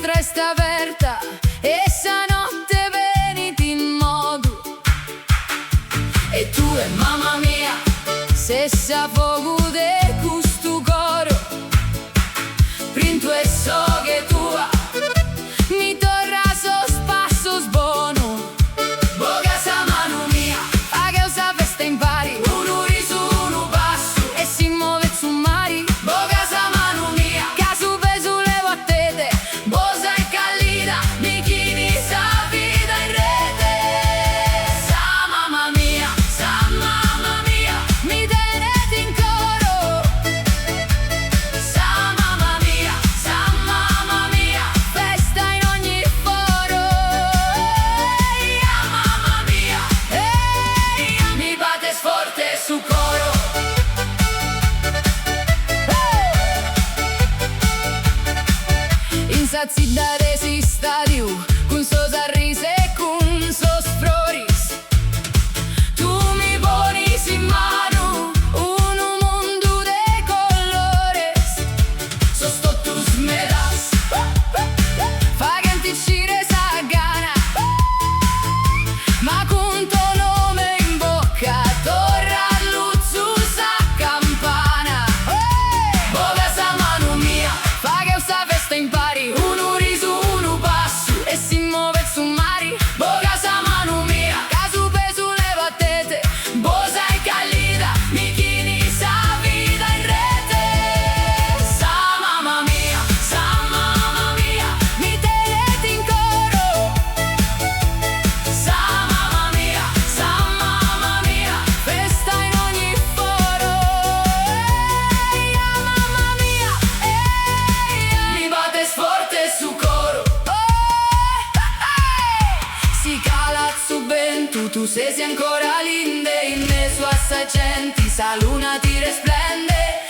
resta aperta e stanotte veniti in modo. E tu e mamma mia, se sa poco de questo coro, printo e so che tua mi torra so spasso sbono. Boga sa mano mia, a che usa festa impari, uno riso, uno passo e si muove su mari. Boga sa mano mia, casu pesu le battete, bosa e callida, bikini sa vita in rete. Sa mamma mia, mi tenete in coro. Sa mamma mia, festa in ogni foro. Eia mamma mia, eia, mi batte forte su coro. Insazi da resistariu, con so sorriso e con so sfroris. Tu mi ponis in mano un mondo de colores. Sosto tus me das, fa che ti uscire sa gana, ma con tuo nome in bocca torra l'uzzu sa campana. Boga sa mano mia, fa che sta festa impari, uno riso, uno passo e si muove su mari. Boga sa mano mia, casu pesu le battete, bosa e callida, bikini sa vita in rete. Sa mamma mia, mi tenete in coro. Sa mamma mia, festa in ogni foro. Eia mamma mia, eia, mi batte forte su coro. Si cala su vento, tu sei ancora linde, in me su assagenti, sa luna ti risplende.